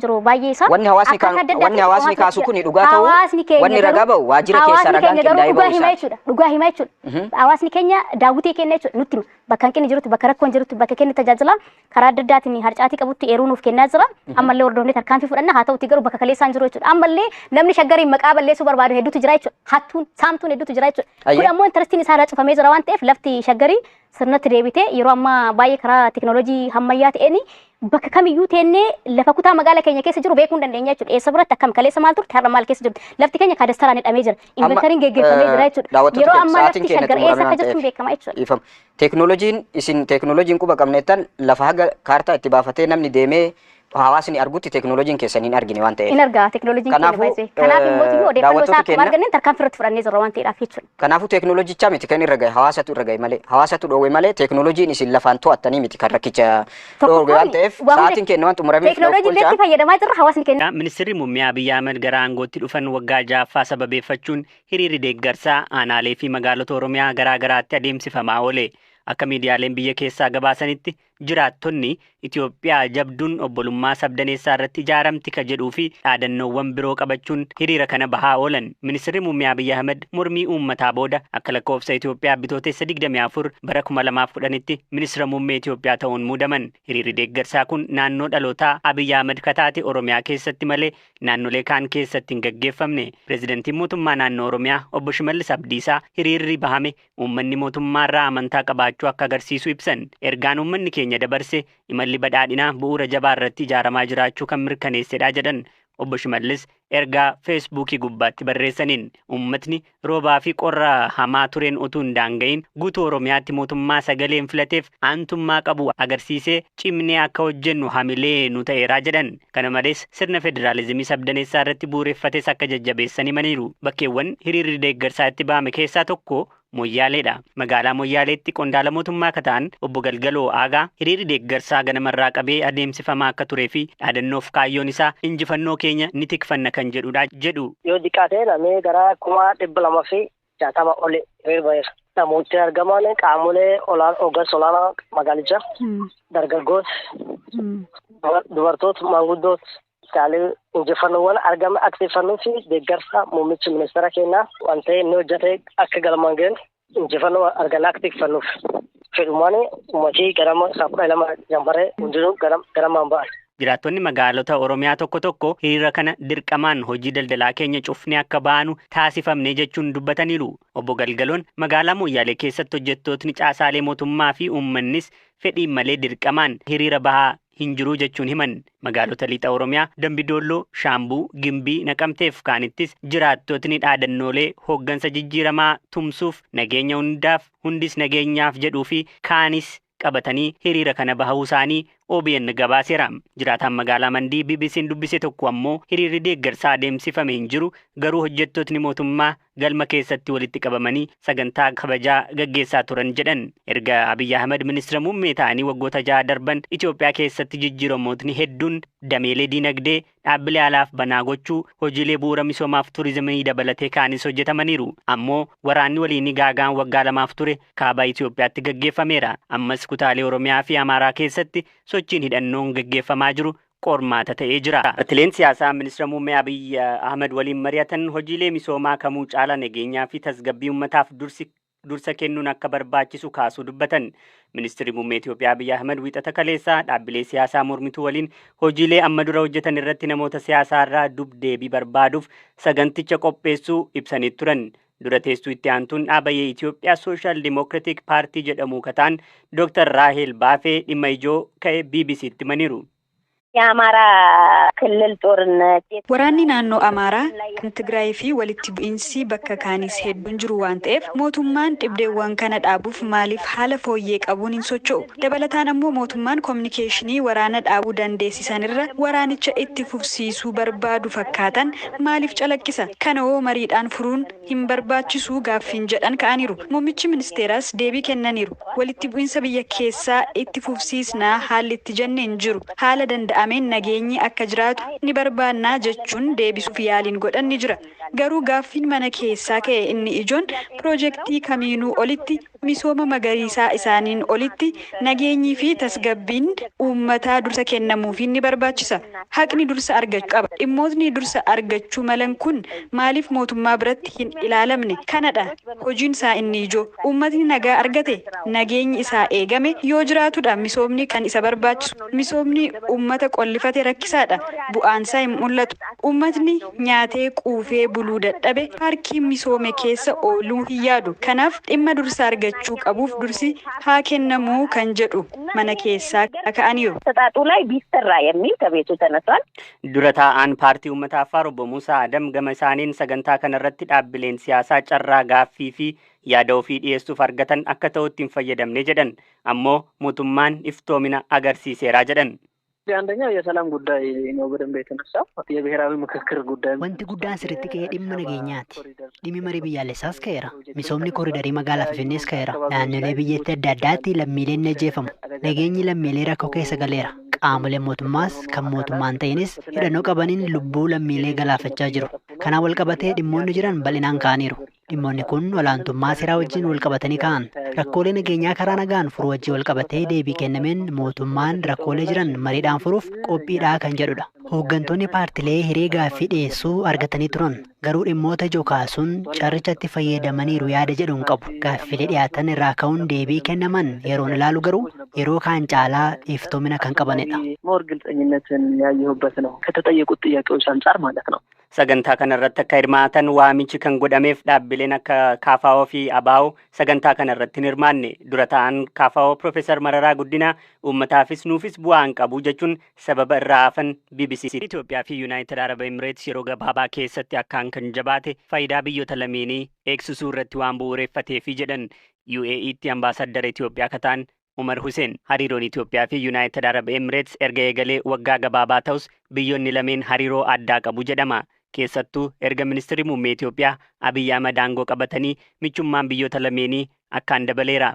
jiru baay'eesa. Wanni hawaasni kaasu kun dhugaa ta'u wanni ragaa ba'u waajjira keessa ragaan qindaa'ee ba'u isaa. Dhugaa himaa jechuudha. Hawaasni keenya daawwitii kenna jechuudha nutti bakka hanqinni jirutti bakka rakkoon jirutti bakka kenni tajaajila karaa adda addaatiin harcaatii qabutti eeruu nuuf kennaa jira. Ammallee hordofnee tarkaanfii fudhanna haa ta'utti garuu bakka kaleessaan jiru jechuudha. Ammallee namni shaggariin maqaa balleessuu barbaadu hedduutu jira jechuudha. Hattuun saamtuun hedduutu jira jechuudha. Kun ammoo intarestiin isaa irraa cufamee jira waan ta'eef lafti shaggarii sirnatti deebitee yeroo ammaa baay'ee karaa teknooloojii ammayyaa ta'een bakka kamiyyuu teennee lafa kutaa magaalaa keenya keessa jiru beekuu hin dandeenya jechuudha. Eessa biratti akkam kaleessa maal turte har'a maal keessa jirti. Lafti keenya kaadastaraan hidhamee jira. Inventariin geggeeffamee jira jechuudha. Yeroo ammaa lafti shaggar eessa akka jirtu beekama jechuudha. Teknooloojiin quba qabneettan lafa haga kaartaa itti baafatee namni deemee hawaasni argutti teknooloojiin keessan hin argine waan ta'eef. In argaa teknooloojiin keenya baay'ee. Kanaaf immoo odeeffannoo isaa akkuma arganne tarkaanfii irratti fudhannee jirra waan ta'eedhaaf jechuudha. Kanaafuu teknooloojicha miti kan irra gahe hawaasatu irra gahe malee hawaasatu dhoowwe malee teknooloojiin isin lafaan to'attanii miti kan rakkicha dhoowwe waan ta'eef sa'aatiin keenya waan xumuramee teknooloojii irratti fayyadamaa jirra hawaasni keenya. Ministeerri muummee Abiyyi Ahmed gara aangootti dhufan waggaa 6ffaa sababeeffachuun hiriirri deeggarsaa aanaalee fi magaalota Oromiyaa garaa garaatti adeemsifamaa oole. Akka miidiyaaleen biyya keessaa gabaasanitti jiraattonni Itoophiyaa jabduun obbolummaa sabdaneessaa irratti ijaaramti ka jedhuu fi dhaadannoowwan biroo qabachuun hiriira kana bahaa oolan. Ministeerri muummee Abiyyi Ahmed mormii uummataa booda akka lakkoofsa Itoophiyaa bitootessa 24 bara 2010tti ministeera muummee Itoophiyaa ta'uun muudaman. Hiriirri deeggarsaa kun naannoo dhalootaa Abiyyi Ahmed kataate Oromiyaa keessatti malee naannolee kaan keessatti hin gaggeeffamne. Pireezidantiin mootummaa naannoo Oromiyaa obbo Shimallis Abdiisaa hiriirri bahame uummanni mootummaarraa amantaa qabaachuu akka agarsiisu ibsan. Ergaan uummanni keenya dabarse imalli badhaadhinaa bu'uura jabaa irratti ijaaramaa jiraachuu kan mirkaneessedha jedhan. Obbo Shimallis ergaa feesbuukii gubbaatti barreessaniin uummatni roobaa fi qorra hamaa tureen utuu hin daanga'in guutuu Oromiyaatti mootummaa sagaleen filateef aantummaa qabu agarsiisee cimnee akka hojjennu hamilee nu ta'eeraa jedhan. Kana malees sirna federaalizimii sabdaneessaa irratti bu'uureffates akka jajjabeessan himaniiru. Bakkeewwan hiriirri deeggarsaa itti bahame keessaa tokko Moyyaaleedha. Magaalaa Moyyaaleetti qondaala mootummaa akka ta'an obbo Galgaloo Aagaa hiriirri deeggarsaa ganamarraa qabee adeemsifamaa akka turee fi dhaadannoof kaayyoon isaa injifannoo keenya ni tikfanna kan jedhudha jedhu. Yoo xiqqaate namni gara 260 oli hiriirbayeera. Namooti argaman qaamolee hoggansa olaanaa magaalicha dargaggoota dubartoota maanguddoota Kali injifannoowwan argame aktifannoo fi deeggarsa muummichi ministeera keenyaa waan ta'e inni hojjete akka galmaan ga'e injifannoo argannaa aktifannuuf fedhumaan uummatii garama saafudha lama jambaree hundinuu garamaan ba'an. Jiraattonni magaalota Oromiyaa tokko tokko hiriira kana dirqamaan hojii daldalaa keenya cufnee akka baanu taasifamne jechuun dubbataniiru. Obbo Galgaloon magaalaa Moyyaalee keessatti hojjettootni caasaalee mootummaa fi uummannis fedhiin malee dirqamaan hiriira bahaa hin jiru jechuun himan. Magaalota lixa Oromiyaa Dambidolloo, Shaambuu, Gimbii, Naqamteef kaanittis jiraattotni dhaadannoolee hooggansa jijjiiramaa tumsuuf nageenya hundaaf hundis nageenyaaf jedhuu fi kaanis qabatanii hiriira kana bahuu isaanii OBN gabaaseera. Jiraataan magaalaa Mandii BBC'n dubbise tokko ammoo hiriirri deeggarsaa adeemsifame hin jiru garuu hojjettootni mootummaa galma keessatti walitti qabamanii sagantaa kabajaa gaggeessaa turan jedhan. Erga Abiyyi Ahmed ministeera muummee ta'anii waggoota 6 darban Itoophiyaa keessatti jijjiiramootni hedduun dameelee dinagdee dhaabbilee alaaf banaa gochuu hojiilee bu'uura misoomaaf turizimii dabalatee kaanis hojjetamaniiru. Ammoo waraanni waliin gaagaan waggaa 2 ture kaaba Itoophiyaatti gaggeeffameera. Ammas kutaalee Oromiyaa fi Amaaraa keessatti sochiin hidhannoon gaggeeffamaa jiru qormaata ta'ee jira. Paartileen siyaasaa ministeera muummee Abiyyi Ahmed waliin mari'atan hojiilee misoomaa kamuu caala nageenyaa fi tasgabbii uummataaf dursa kennuun akka barbaachisu kaasuu dubbatan. Ministeerri muummee Itoophiyaa Abiyyi Ahmed wiixata kaleessaa dhaabbilee siyaasaa mormituu waliin hojiilee amma dura hojjetan irratti namoota siyaasaa irraa deebii barbaaduuf saganticha qopheessuu ibsanii turan. Dura teessuu itti aantuun dhaabbata Itoophiyaa Social Democratic Party jedhamu kataan Dr. Rahel Baafee dhimma ijoo ka'e BBC'tti himaniiru. የአማራ ክልል ጦርነት ወራኒ ናኖ አማራ ትግራይ ፊ ወልቲ ቡኢንሲ በከካኒስ ሄዱን ጅሩ ዋን ጤፍ ሞቱማን ዲብዴዋን ከነ ዳቡፍ ማሊፍ ሐለፎዬ ቀቡን እንሶቾ ደበለታን አሞ ሞቱማን ኮሙኒኬሽኒ ወራነ ዳቡ ደንዴሲሰንረ ወራንቸ ኢትፉፍሲሱ በርባዱ ፈካተን ማሊፍ ጨለቂሰ ከነኦ መሪዳን ፍሩን ሂምበርባችሱ ጋፊን ጀዳን ካኒሩ ሙሚቺ ሚኒስቴራስ ዴቢ ከነኒሩ ወልቲ ቡኢንሰ በየኬሳ ኢትፉፍሲስና ሐልት ጀነን ጅሩ ሐለ ደንዳ danda'ameen nageenyi akka jiraatu ni barbaannaa jechuun deebisuuf yaaliin godhan ni jira. Garuu gaaffiin mana keessaa ka'e inni ijoon piroojeektii kamiinuu olitti misooma magariisaa isaaniin olitti nageenyii fi tasgabbiin uummataa dursa kennamuufi ni barbaachisa. Haqni dursa argachuu qaba. Dhimmootni dursa argachuu malan kun maaliif mootummaa biratti hin ilaalamne? Kanadha hojiin isaa inni ijoo. Uummatni nagaa argate nageenyi isaa eegame yoo jiraatudha misoomni kan isa barbaachisu. Misoomni uummata qollifate rakkisaadha. Bu'aan isaa hin mul'atu. Uummatni nyaatee quufee buluu dadhabe paarkii misoome keessa ooluu hin yaadu. Kanaaf dhimma dursa argachuu qabuuf dursi haa kennamuu kan jedhu mana keessaa ka'aniiru. ተጣጡ ላይ ቢሰራ የሚል ከቤቱ ተነሷል። dura taa'aan paartii uummata Affaar obbo Muusaa Adam gama isaaniin sagantaa kanarratti dhaabbileen siyaasaa carraa gaaffii fi yaada ofii dhiyeessuuf argatan akka ta'utti hin fayyadamne jedhan ammoo mootummaan iftoomina agarsiiseeraa jedhan. አንደኛው የሰላም ጉዳይ ነው በደንብ የተነሳው የብሔራዊ ምክክር ጉዳይ wanti guddaan sirriitti ka'ee dhimma nageenyaati. Dhimmi marii biyyaalessaas ka'eera. Misoomni kooriidarii magaalaa Finfinnees ka'eera. Naannolee biyyattii adda addaatti lammiileen ni ajjeefamu. Nageenyi lammiilee rakkoo keessa galeera. Qaamoleen mootummaas kan mootummaan ta'inis hidhannoo qabaniin lubbuu lammiilee galaafachaa jiru. Kanaan wal qabatee dhimmoonni jiran bal'inaan ka'aniiru. Dhimmoonni kun olaantummaa seeraa wajjin wal qabatanii ka'an. Rakkoolee nageenyaa karaa nagaan furuu wajjin wal qabatee deebii kennameen mootummaan rakkoolee jiran mariidhaan furuuf qophiidhaa kan jedhudha. Hooggantoonni paartilee hiree gaaffii dhiyeessuu argatanii turan. Garuu dhimmoota ijoo kaasuun carrichatti fayyadamaniiru yaada jedhuun qabu. Gaaffilee dhiyaatan irraa ka'uun deebii kennaman yeroon ilaalu garuu yeroo kaan caalaa iftoomina kan qabanidha. ሞር ግልጸኝነትን ያየሁበት ነው ከተጠየቁት ጥያቄዎች አንጻር ማለት ነው። sagantaa kanarratti akka hirmaatan waamichi kan godhameef dhaabbileen akka KFO fi ABO sagantaa kanarratti hin hirmaanne dura ta'an KFO Profeesar Mararaa Guddinaa uummataafis nuufis bu'aan qabu jechuun sababa irraa hafan BBC Itoophiyaa fi United Arab Emirates yeroo gabaabaa keessatti akkaan kan jabaate faayidaa biyyoota lameenii eegsisuu irratti waan bu'uureffateefi jedhan UAEtti ambaasaddara Itoophiyaa kataan Umar Hussein hariiroon Itoophiyaa fi United Arab Emirates erga eegalee waggaa gabaabaa ta'us biyyoonni lameen hariiroo addaa qabu jedhama. Keessattuu erga ministeerri muummee Itoophiyaa Abiy Ahmed aangoo qabatanii michummaan biyyoota lameenii akkaan dabaleera.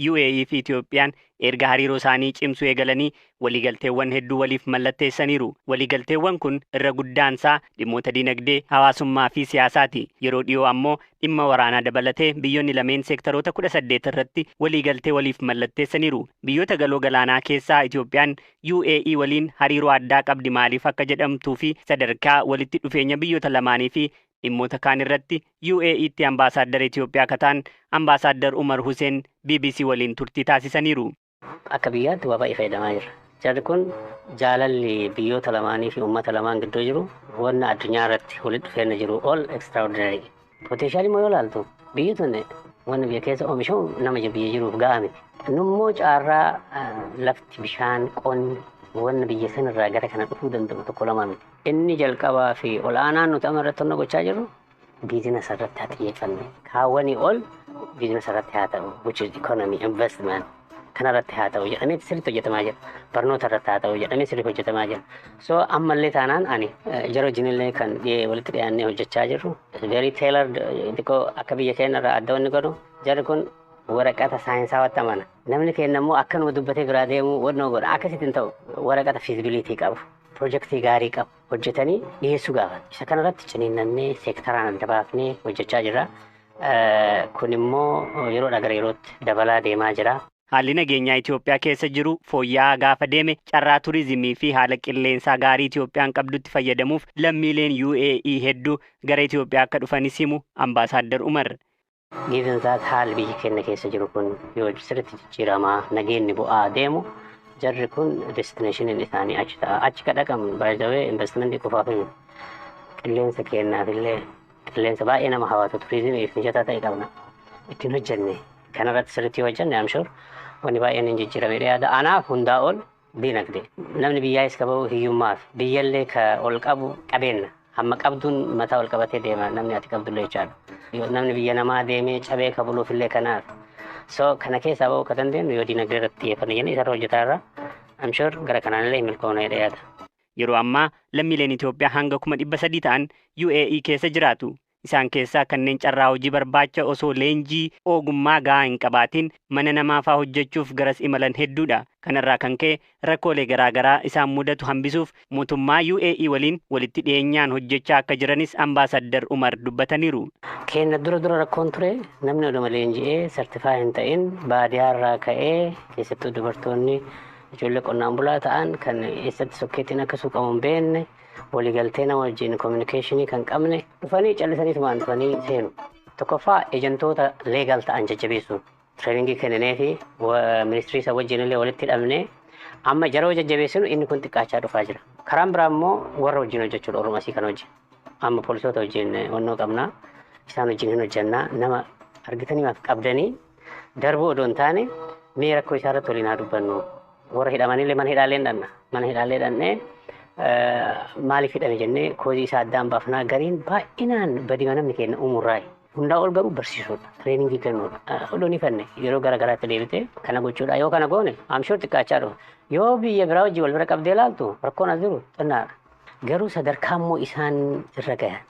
UAE fi Itoophiyaan erga hariiroo isaanii cimsuu eegalanii waliigalteewwan hedduu waliif mallatteessaniiru. Waliigalteewwan kun irra guddaansaa dhimmoota dinagdee, hawaasummaa fi siyaasaati. Yeroo dhiyoo ammoo dhimma waraanaa dabalatee biyyoonni lameen seektaroota 18 irratti waliigaltee waliif mallatteessaniiru. Biyyoota galoo galaanaa keessaa Itoophiyaan UAE waliin hariiroo addaa qabdi maaliif akka jedhamtuu fi sadarkaa walitti dhufeenya biyyoota lamaanii fi dhimmoota kaan irratti UAEtti ambaasaddara Itoophiyaa kataan ambaasaddar Umar Hussein BBC waliin turtii taasisaniiru. Akka biyyaatti waa baay'ee fayyadamaa jirra. Jarri kun jaalalli biyyoota lamaanii fi uummata lamaan gidduu jiru wanna addunyaa irratti walitti dhufeenya jiru all extraordinary. Potentiaalii moo yoo ilaaltu biyyi tun wanna biyya keessa oomishamu nama biyya jiruuf ga'a miti. Nummoo caarraa lafti bishaan qonni wanna biyya sanarraa gara kana dhufuu danda'u tokko lama miti. Inni jalqabaa fi ol'aanaan nuti amma irratti gochaa jirru biizinasa irratti haa xiyyeeffanne. Kaawwanii ol biizinasa irratti haa ta'u which is economy investment kanarratti haa ta'u jedhamee sirriitti hojjetamaa jira. Barnoota irratti haa ta'u jedhamee sirriitti hojjetamaa jira. So ammallee taanaan ani jara wajjinillee kan walitti dhiyaannee hojjechaa jirru very tailored xiqqoo akka biyya keenya irraa adda wanni godhu jarri kun waraqata saayinsaa watti amana. Namni keenya immoo akkanuma dubbatee biraa deemu wannoo godha akkasittiin ta'u waraqata feasibility qabu. Projektii gaarii qabu hojjetanii dhiyeessuu gaafata. Isa kanarratti ciniinnannee seektaraan adda baafnee hojjechaa jirra. Kun immoo yeroodhaa gara yerootti dabalaa deemaa jira. Haalli nageenyaa Itoophiyaa keessa jiru fooyya'aa gaafa deeme carraa turizimii fi haala qilleensaa gaarii Itoophiyaan qabdutti fayyadamuuf lammiileen UAE hedduu gara Itoophiyaa akka dhufanis himu ambaasaddar Umar. Given that haal biyyi keenya keessa jiru kun yoo sirriitti jijjiiramaa nageenyi bu'aa deemu jarri kun destinationiin isaanii achi ta'a. Achi kadhaqamu baay'ee investimentii qofaaf himu. Qilleensa kennaafillee qilleensa baay'ee nama hawwatu turizimiif mijataa ta'e qabna. Ittiin hojjenne kanarratti sirriitti hojjenne amshur wanni baay'een hin jijjiiramee dhiyaata. Anaaf hundaa ol diinagdee. Namni biyyaas qabu hiyyummaaf biyyallee ka ol qabu qabeenya. Hamma qabduun mataa ol qabatee deema namni ati qabdullee jechaadha. Namni biyya namaa deemee cabee ka buluufillee kanaaf. So kana keessaa ba'uu akka dandeenyu yoo diinagdee irratti xiyyeeffanne jennee isarra hojjetaa irra amshur gara kanaanillee milkoomnee dhiyaata. Yeroo ammaa lammiileen Itoophiyaa hanga 300,000 ta'an UAE keessa jiraatu. Isaan keessaa kanneen carraa hojii barbaacha osoo leenjii ogummaa gahaa hin qabaatiin mana namaa fa'aa hojjechuuf garas imalan hedduudha. Kanarraa kan ka'e rakkoolee garaagaraa isaan mudatu hambisuuf mootummaa UAE waliin walitti dhiyeenyaan hojjechaa akka jiranis ambaasaddar Umar dubbataniiru. Kenna dura rakkoon ture namni oduma leenji'ee sertifaa hin ta'in baadiyyaarraa ka'ee keessattuu dubartoonni ijoollee qonnaan bulaa ta'an kan eessatti sokkeettiin akka suuqamu hin beekne waliigaltee nama wajjin kominikeeshinii kan qabne dhufanii callisaniitumaan dhufanii seenu. Tokkoffaa ejantoota leegaal ta'an jajjabeessuun treeningii kenninee fi ministirii isa wajjin illee walitti hidhamne amma jaroo jajjabeessinu inni kun xiqqaachaa dhufaa jira. Karaan biraa immoo warra wajjin hojjechuudha Oromasii kan hojii. Amma poolisoota wajjin wannoo qabnaa isaan wajjin hin hojjannaa nama argitanii qabdanii darbuu odoo hin taane mee rakkoo isaa irratti waliin haa dubbannu. Warra hidhamanillee mana hidhaallee dhannee maaliif hidhame jennee koozii isaa addaan baafnaa gariin baay'inaan badii namni kenna uumurraayi. Hundaa ol garuu barsiisuudha. Treeningii kennuudha. Odoo ni fanne yeroo garaagaraatti deebitee kana gochuudha. Yoo kana goone amshoo xiqqaachaa dhufa. Yoo biyya biraa wajjin wal bira qabdee ilaaltu rakkoon as jiru xinnaadha. Garuu sadarkaa immoo isaan irra gahan